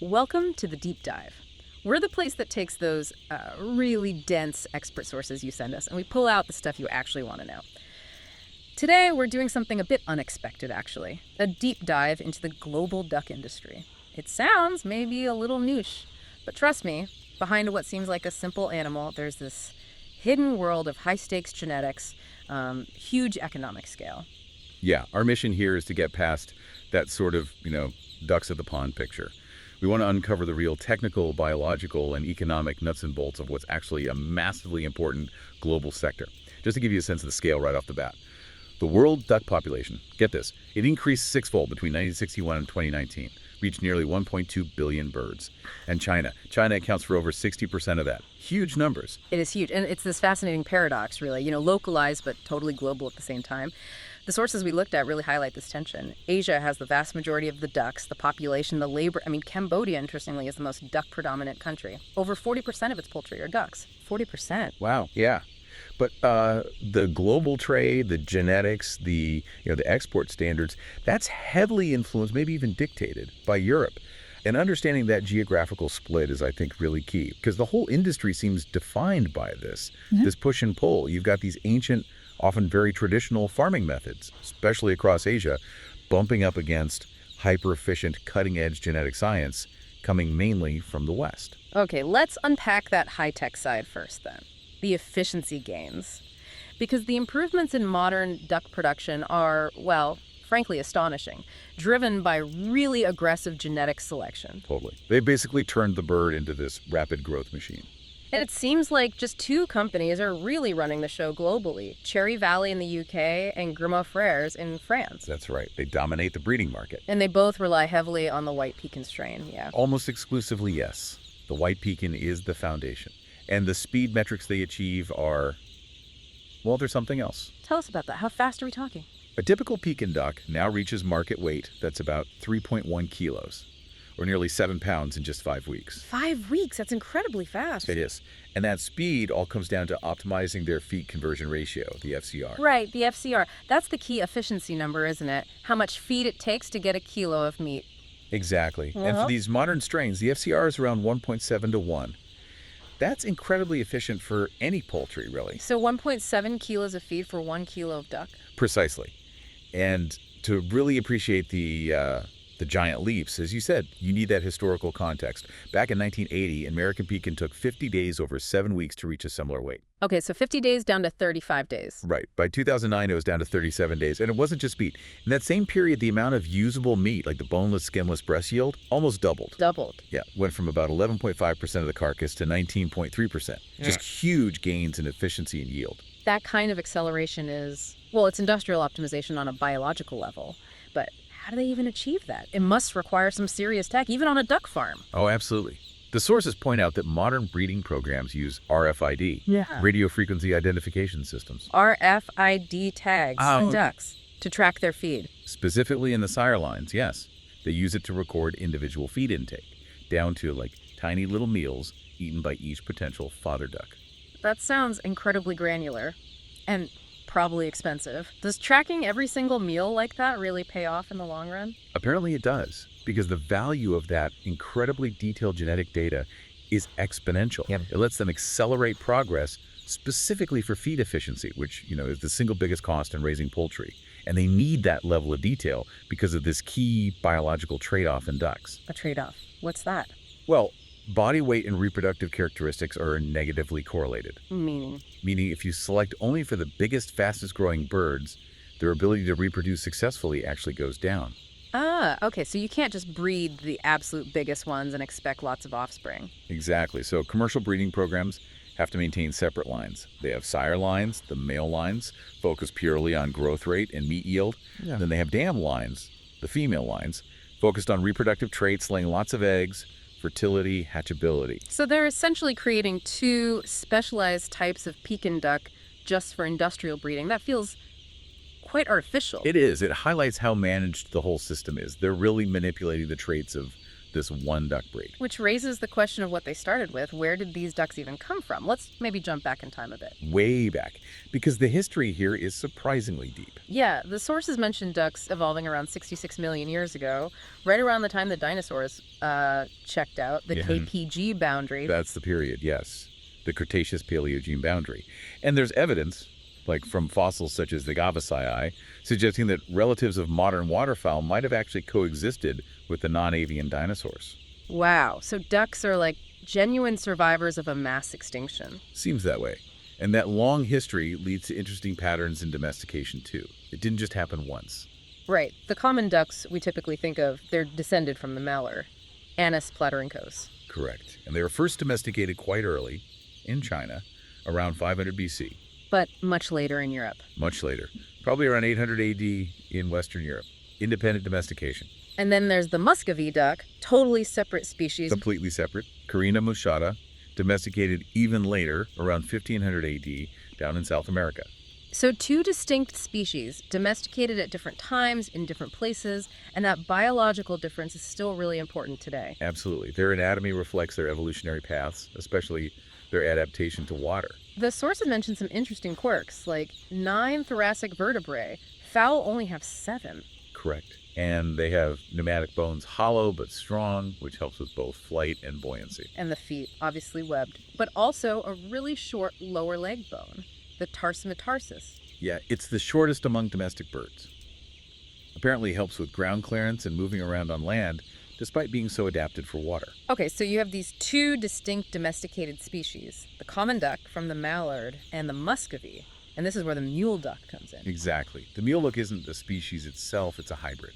Welcome to the Deep Dive. We're the place that takes those really dense expert sources you send us, and we pull out the stuff you actually want to know. Today, we're doing something a bit unexpected, actually. A deep dive into the global duck industry. It sounds maybe a little niche, but trust me, behind what seems like a simple animal, there's this hidden world of high-stakes genetics, huge economic scale. Yeah, our mission here is to get past that sort of, ducks at the pond picture. We want to uncover the real technical, biological, and economic nuts and bolts of what's actually a massively important global sector. Just to give you a sense of the scale right off the bat. The world duck population, get this, it increased sixfold between 1961 and 2019, reached nearly 1.2 billion birds. And China accounts for over 60% of that. Huge numbers. It is huge, and it's this fascinating paradox, really, localized but totally global at the same time. The sources we looked at really highlight this tension. Asia has the vast majority of the ducks, the population, the labor. Cambodia, interestingly, is the most duck-predominant country. Over 40% of its poultry are ducks. 40%. Wow, yeah. But the global trade, the genetics, the export standards, that's heavily influenced, maybe even dictated by Europe. And understanding that geographical split is, I think, really key, because the whole industry seems defined by this push and pull. You've got these ancient, often very traditional farming methods, especially across Asia, bumping up against hyper-efficient, cutting-edge genetic science coming mainly from the West. Okay, let's unpack that high-tech side first, then. The efficiency gains. Because the improvements in modern duck production are, well, frankly astonishing, driven by really aggressive genetic selection. Totally. They basically turned the bird into this rapid growth machine. And it seems like just two companies are really running the show globally. Cherry Valley in the UK and Grimaud Frères in France. That's right. They dominate the breeding market. And they both rely heavily on the white pekin strain, yeah. Almost exclusively, yes. The white pekin is the foundation. And the speed metrics they achieve are, well, they're something else. Tell us about that. How fast are we talking? A typical pekin duck now reaches market weight that's about 3.1 kilos, or nearly 7 pounds in just 5 weeks. 5 weeks? That's incredibly fast. It is. And that speed all comes down to optimizing their feed conversion ratio, the FCR. Right, the FCR. That's the key efficiency number, isn't it? How much feed it takes to get a kilo of meat. Exactly. And for these modern strains, the FCR is around 1.7 to 1. That's incredibly efficient for any poultry, really. So 1.7 kilos of feed for 1 kilo of duck? Precisely. And to really appreciate the giant leaps, as you said, you need that historical context. Back in 1980, American pekin took 50 days over 7 weeks to reach a similar weight. Okay, so 50 days down to 35 days. Right. By 2009, it was down to 37 days. And it wasn't just meat. In that same period, the amount of usable meat, like the boneless, skinless breast yield, almost doubled. Doubled. Yeah, went from about 11.5% of the carcass to 19.3%. Just huge gains in efficiency and yield. That kind of acceleration is, well, it's industrial optimization on a biological level. But how do they even achieve that? It must require some serious tech, even on a duck farm. Oh, absolutely. The sources point out that modern breeding programs use RFID, radio frequency identification systems. RFID tags on ducks to track their feed. Specifically in the sire lines, yes. They use it to record individual feed intake, down to like tiny little meals eaten by each potential father duck. That sounds incredibly granular and probably expensive. Does tracking every single meal like that really pay off in the long run? Apparently it does, because the value of that incredibly detailed genetic data is exponential. It lets them accelerate progress specifically for feed efficiency, which, is the single biggest cost in raising poultry. And they need that level of detail because of this key biological trade-off in ducks. A trade-off? What's that? Well, body weight and reproductive characteristics are negatively correlated. Meaning if you select only for the biggest, fastest growing birds, their ability to reproduce successfully actually goes down. Ah, okay, so you can't just breed the absolute biggest ones and expect lots of offspring. Exactly. So commercial breeding programs have to maintain separate lines. They have sire lines, the male lines, focus purely on growth rate and meat yield. Then they have dam lines, the female lines, focused on reproductive traits, laying lots of eggs, fertility, hatchability. So they're essentially creating two specialized types of pekin duck just for industrial breeding. That feels quite artificial. It is. It highlights how managed the whole system is. They're really manipulating the traits of this one duck breed. Which raises the question of what they started with. Where did these ducks even come from? Let's maybe jump back in time a bit. Way back, because the history here is surprisingly deep. Yeah, the sources mention ducks evolving around 66 million years ago, right around the time the dinosaurs checked out, the KPG boundary. That's the period, yes. The Cretaceous-Paleogene boundary. And there's evidence, like from fossils such as the Gavasii, suggesting that relatives of modern waterfowl might have actually coexisted with the non-avian dinosaurs. Wow, so ducks are like genuine survivors of a mass extinction. Seems that way. And that long history leads to interesting patterns in domestication, too. It didn't just happen once. Right. The common ducks we typically think of, they're descended from the mallard, Anis platyrincos. Correct. And they were first domesticated quite early in China, around 500 BC. But much later in Europe. Much later. Probably around 800 AD in Western Europe. Independent domestication. And then there's the Muscovy duck, totally separate species. Completely separate. Carina mouchata, domesticated even later, around 1500 AD, down in South America. So two distinct species, domesticated at different times, in different places, and that biological difference is still really important today. Absolutely. Their anatomy reflects their evolutionary paths, especially their adaptation to water. The sources mention some interesting quirks, like 9 thoracic vertebrae. Fowl only have 7. Correct. And they have pneumatic bones, hollow but strong, which helps with both flight and buoyancy. And the feet, obviously webbed, but also a really short lower leg bone, the tarsimetarsus. Yeah, it's the shortest among domestic birds. Apparently helps with ground clearance and moving around on land, despite being so adapted for water. Okay, so you have these two distinct domesticated species, the common duck from the mallard and the Muscovy. And this is where the mule duck comes in. Exactly. The mule duck isn't the species itself, it's a hybrid.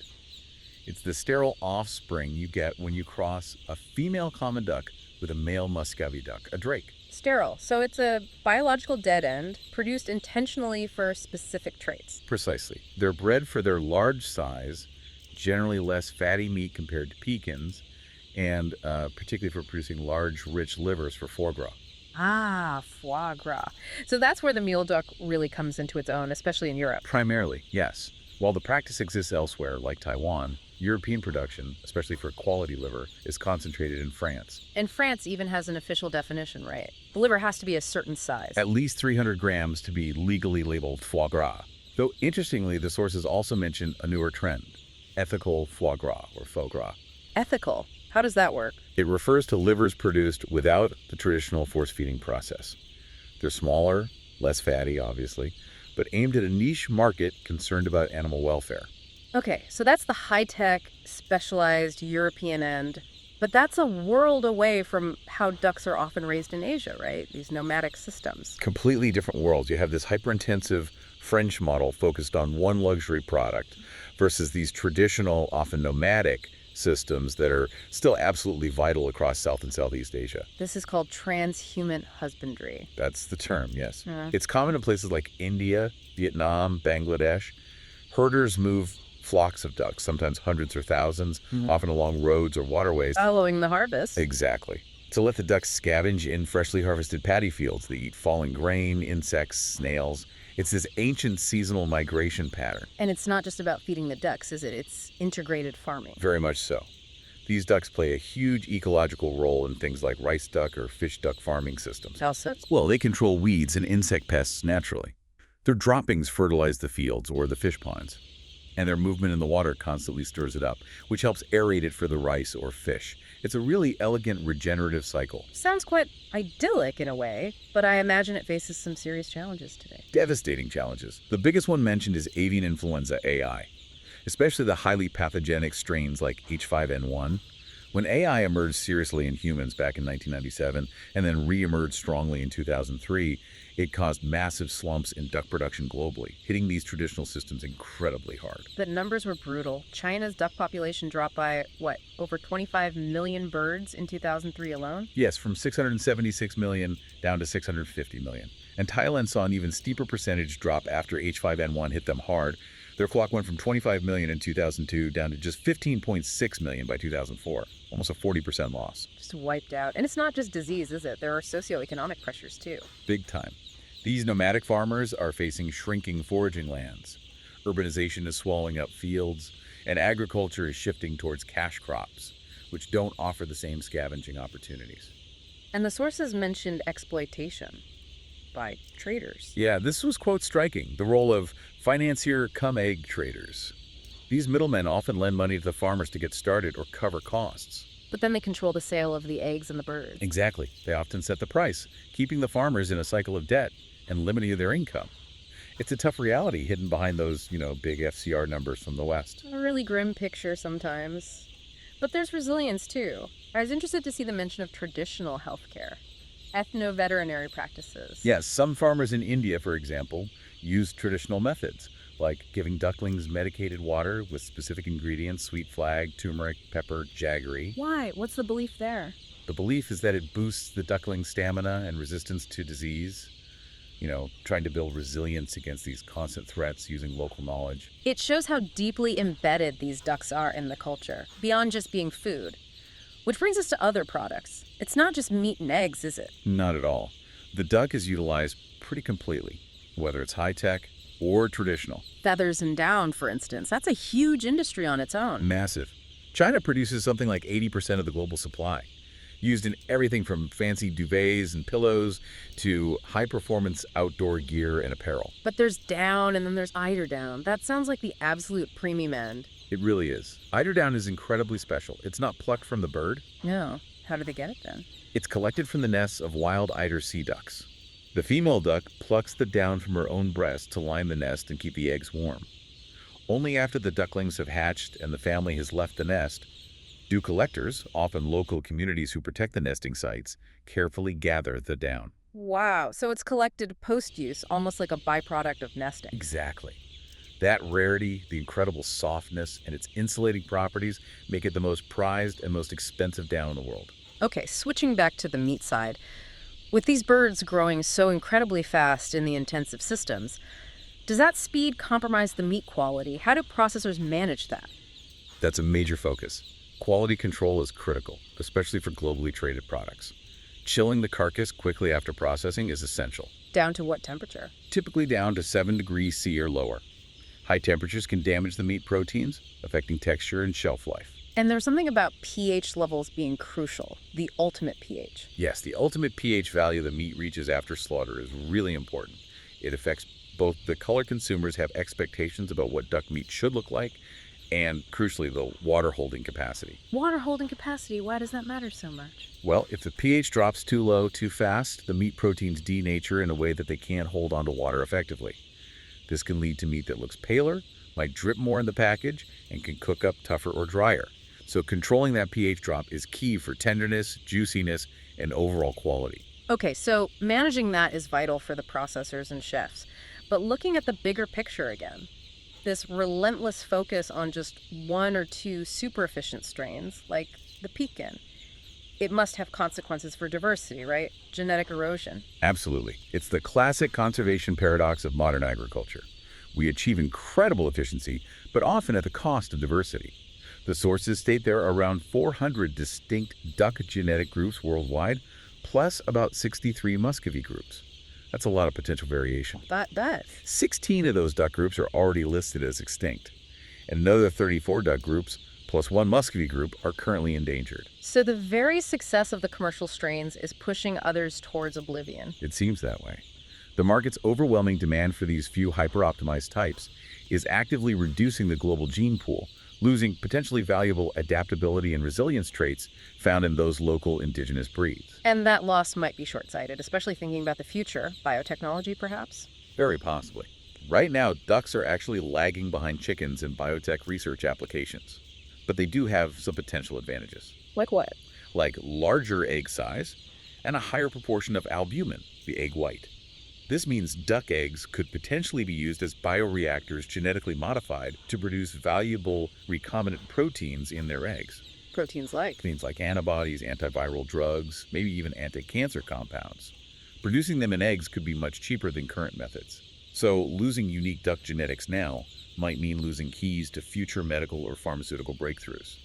It's the sterile offspring you get when you cross a female common duck with a male Muscovy duck, a drake. Sterile. So it's a biological dead end produced intentionally for specific traits. Precisely. They're bred for their large size, generally less fatty meat compared to pecans, and particularly for producing large, rich livers for foie gras. Ah, foie gras. So that's where the mule duck really comes into its own, especially in Europe. Primarily, yes. While the practice exists elsewhere, like Taiwan, European production, especially for quality liver, is concentrated in France. And France even has an official definition, right? The liver has to be a certain size. At least 300 grams to be legally labeled foie gras. Though, interestingly, the sources also mention a newer trend, ethical foie gras, or faux gras. Ethical? How does that work? It refers to livers produced without the traditional force-feeding process. They're smaller, less fatty, obviously, but aimed at a niche market concerned about animal welfare. Okay, so that's the high-tech, specialized European end. But that's a world away from how ducks are often raised in Asia, right? These nomadic systems. Completely different worlds. You have this hyper-intensive French model focused on one luxury product versus these traditional, often nomadic systems that are still absolutely vital across South and Southeast Asia. This is called transhuman husbandry. That's the term, yes. It's common in places like India, Vietnam, Bangladesh. Herders move flocks of ducks, sometimes hundreds or thousands, often along roads or waterways. Following the harvest. Exactly. To let the ducks scavenge in freshly harvested paddy fields. They eat fallen grain, insects, snails. It's this ancient seasonal migration pattern. And it's not just about feeding the ducks, is it? It's integrated farming. Very much so. These ducks play a huge ecological role in things like rice duck or fish duck farming systems. How so? Well, they control weeds and insect pests naturally. Their droppings fertilize the fields or the fish ponds, and their movement in the water constantly stirs it up, which helps aerate it for the rice or fish. It's a really elegant regenerative cycle. Sounds quite idyllic in a way, but I imagine it faces some serious challenges today. Devastating challenges. The biggest one mentioned is avian influenza, AI, especially the highly pathogenic strains like H5N1. When AI emerged seriously in humans back in 1997 and then re-emerged strongly in 2003, it caused massive slumps in duck production globally, hitting these traditional systems incredibly hard. The numbers were brutal. China's duck population dropped by, over 25 million birds in 2003 alone? Yes, from 676 million down to 650 million. And Thailand saw an even steeper percentage drop after H5N1 hit them hard. Their flock went from 25 million in 2002 down to just 15.6 million by 2004, almost a 40% loss. Just wiped out. And it's not just disease, is it? There are socioeconomic pressures too. Big time. These nomadic farmers are facing shrinking foraging lands. Urbanization is swallowing up fields, and agriculture is shifting towards cash crops, which don't offer the same scavenging opportunities. And the sources mentioned exploitation by traders. Yeah, this was quite striking, the role of financier cum egg traders. These middlemen often lend money to the farmers to get started or cover costs. But then they control the sale of the eggs and the birds. Exactly. They often set the price, keeping the farmers in a cycle of debt and limiting their income. It's a tough reality hidden behind those, big FCR numbers from the West. A really grim picture sometimes. But there's resilience too. I was interested to see the mention of traditional healthcare, ethno-veterinary practices. Yes, some farmers in India, for example, use traditional methods, like giving ducklings medicated water with specific ingredients, sweet flag, turmeric, pepper, jaggery. Why? What's the belief there? The belief is that it boosts the duckling's stamina and resistance to disease, trying to build resilience against these constant threats using local knowledge. It shows how deeply embedded these ducks are in the culture, beyond just being food. Which brings us to other products. It's not just meat and eggs, is it? Not at all. The duck is utilized pretty completely, whether it's high-tech or traditional. Feathers and down, for instance. That's a huge industry on its own. Massive. China produces something like 80% of the global supply, used in everything from fancy duvets and pillows to high-performance outdoor gear and apparel. But there's down and then there's eider down. That sounds like the absolute premium end. It really is. Eider down is incredibly special. It's not plucked from the bird. No. How do they get it then? It's collected from the nests of wild eider sea ducks. The female duck plucks the down from her own breast to line the nest and keep the eggs warm. Only after the ducklings have hatched and the family has left the nest do collectors, often local communities who protect the nesting sites, carefully gather the down. Wow. So it's collected post-use, almost like a byproduct of nesting. Exactly. That rarity, the incredible softness, and its insulating properties make it the most prized and most expensive down in the world. Okay, switching back to the meat side. With these birds growing so incredibly fast in the intensive systems, does that speed compromise the meat quality? How do processors manage that? That's a major focus. Quality control is critical, especially for globally traded products. Chilling the carcass quickly after processing is essential. Down to what temperature? Typically down to 7 degrees C or lower. High temperatures can damage the meat proteins, affecting texture and shelf life. And there's something about pH levels being crucial, the ultimate pH. Yes, the ultimate pH value the meat reaches after slaughter is really important. It affects both the color consumers have expectations about what duck meat should look like, and crucially, the water holding capacity. Water holding capacity, why does that matter so much? Well, if the pH drops too low too fast, the meat proteins denature in a way that they can't hold onto water effectively. This can lead to meat that looks paler, might drip more in the package, and can cook up tougher or drier. So controlling that pH drop is key for tenderness, juiciness, and overall quality. Okay, so managing that is vital for the processors and chefs. But looking at the bigger picture again, this relentless focus on just one or two super efficient strains, like the Pekin, it must have consequences for diversity, right? Genetic erosion. Absolutely. It's the classic conservation paradox of modern agriculture. We achieve incredible efficiency, but often at the cost of diversity. The sources state there are around 400 distinct duck genetic groups worldwide, plus about 63 Muscovy groups. That's a lot of potential variation. That. 16 of those duck groups are already listed as extinct, and another 34 duck groups, plus one Muscovy group, are currently endangered. So the very success of the commercial strains is pushing others towards oblivion. It seems that way. The market's overwhelming demand for these few hyper-optimized types is actively reducing the global gene pool, losing potentially valuable adaptability and resilience traits found in those local indigenous breeds. And that loss might be short-sighted, especially thinking about the future, biotechnology perhaps? Very possibly. Right now, ducks are actually lagging behind chickens in biotech research applications. But they do have some potential advantages. Like what? Like larger egg size and a higher proportion of albumin, the egg white. This means duck eggs could potentially be used as bioreactors genetically modified to produce valuable recombinant proteins in their eggs. Proteins like? Things like antibodies, antiviral drugs, maybe even anti-cancer compounds. Producing them in eggs could be much cheaper than current methods. So losing unique duck genetics now might mean losing keys to future medical or pharmaceutical breakthroughs.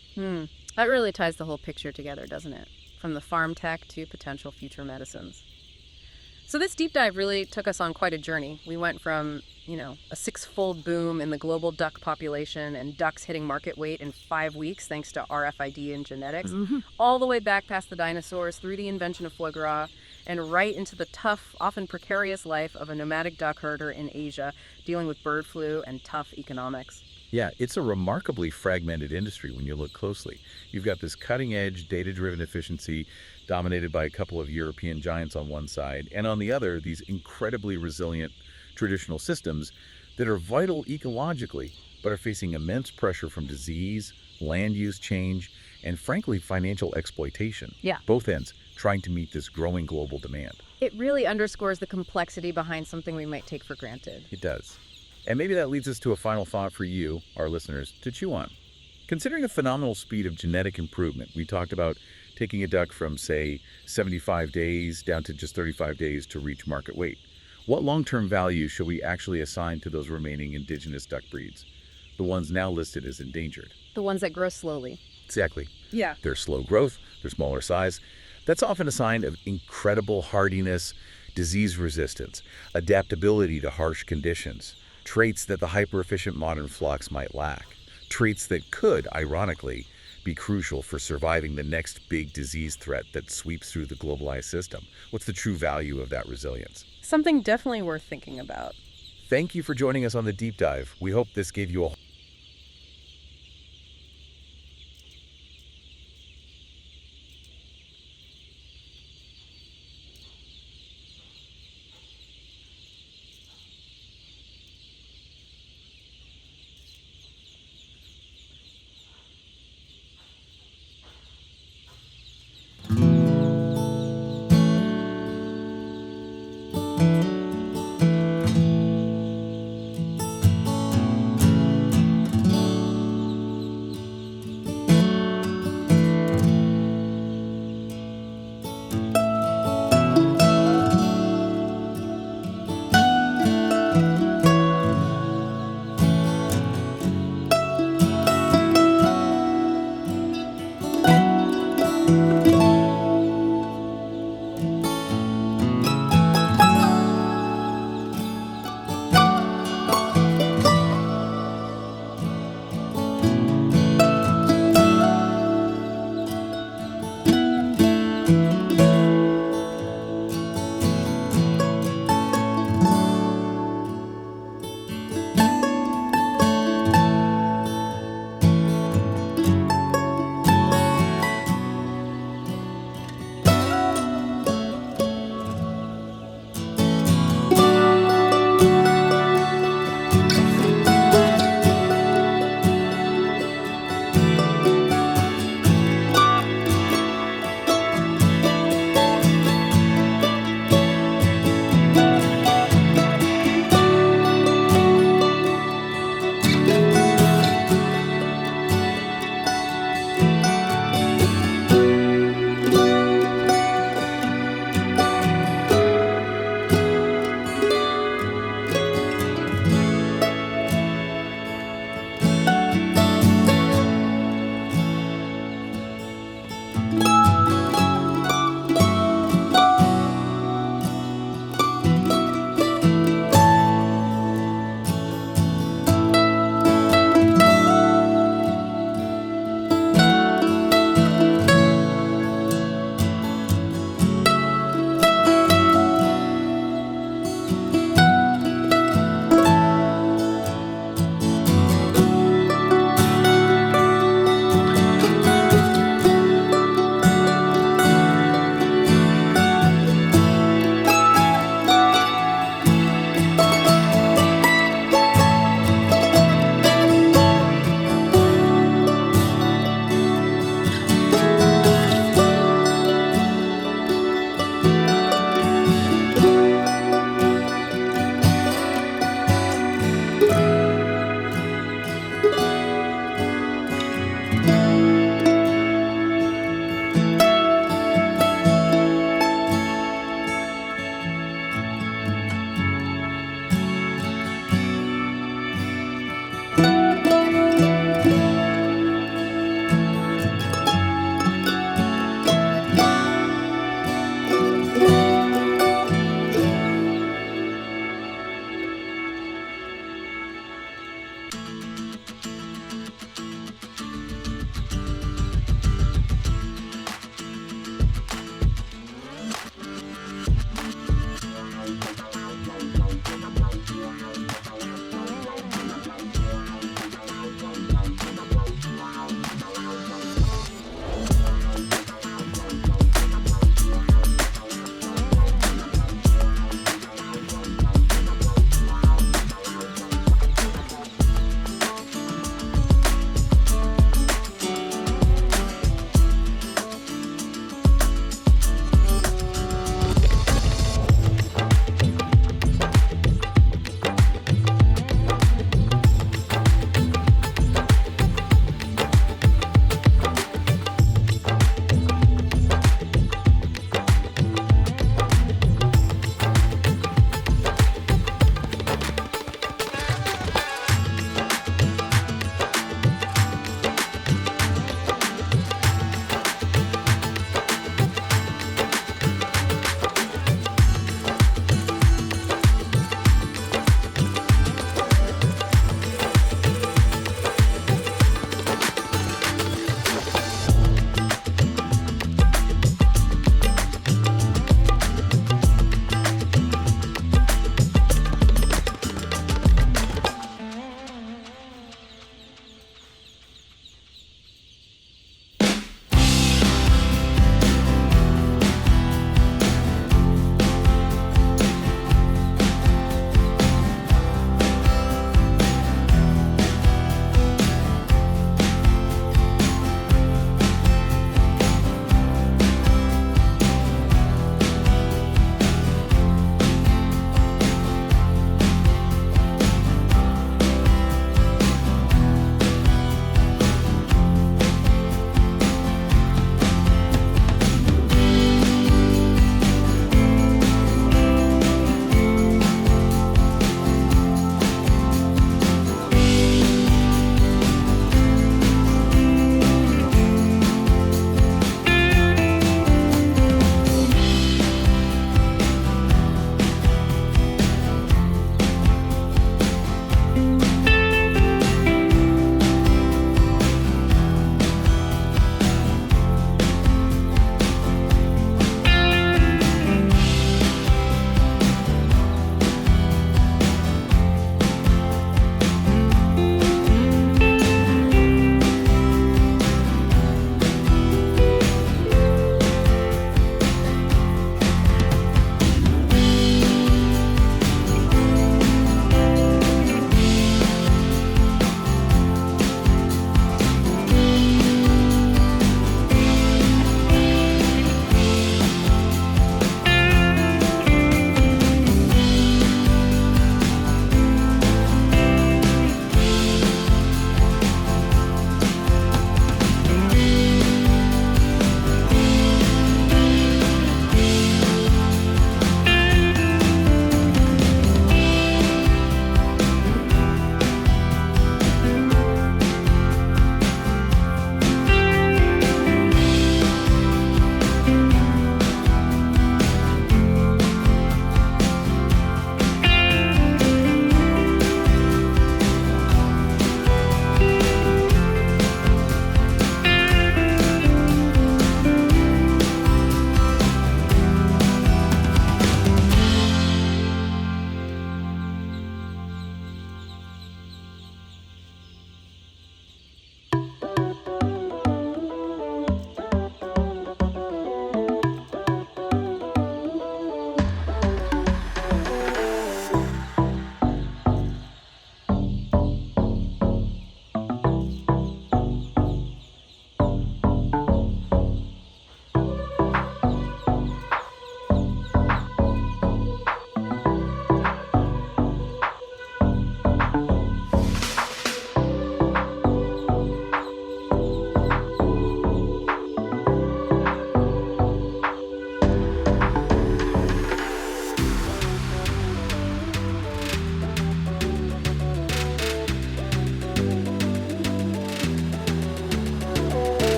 That really ties the whole picture together, doesn't it? From the farm tech to potential future medicines. So this deep dive really took us on quite a journey. We went from, a six-fold boom in the global duck population and ducks hitting market weight in 5 weeks thanks to RFID and genetics, all the way back past the dinosaurs through the invention of foie gras and right into the tough, often precarious life of a nomadic duck herder in Asia, dealing with bird flu and tough economics. Yeah, it's a remarkably fragmented industry when you look closely. You've got this cutting-edge, data-driven efficiency dominated by a couple of European giants on one side, and on the other, these incredibly resilient traditional systems that are vital ecologically, but are facing immense pressure from disease, land use change, and frankly, financial exploitation. Yeah. Both ends trying to meet this growing global demand. It really underscores the complexity behind something we might take for granted. It does. And maybe that leads us to a final thought for you, our listeners, to chew on. Considering the phenomenal speed of genetic improvement, we talked about taking a duck from, say, 75 days down to just 35 days to reach market weight. What long-term value should we actually assign to those remaining indigenous duck breeds, the ones now listed as endangered? The ones that grow slowly. Exactly. Yeah. Their slow growth, their smaller size. That's often a sign of incredible hardiness, disease resistance, adaptability to harsh conditions, traits that the hyper-efficient modern flocks might lack, traits that could, ironically, be crucial for surviving the next big disease threat that sweeps through the globalized system. What's the true value of that resilience? Something definitely worth thinking about. Thank you for joining us on the Deep Dive. We hope this gave you a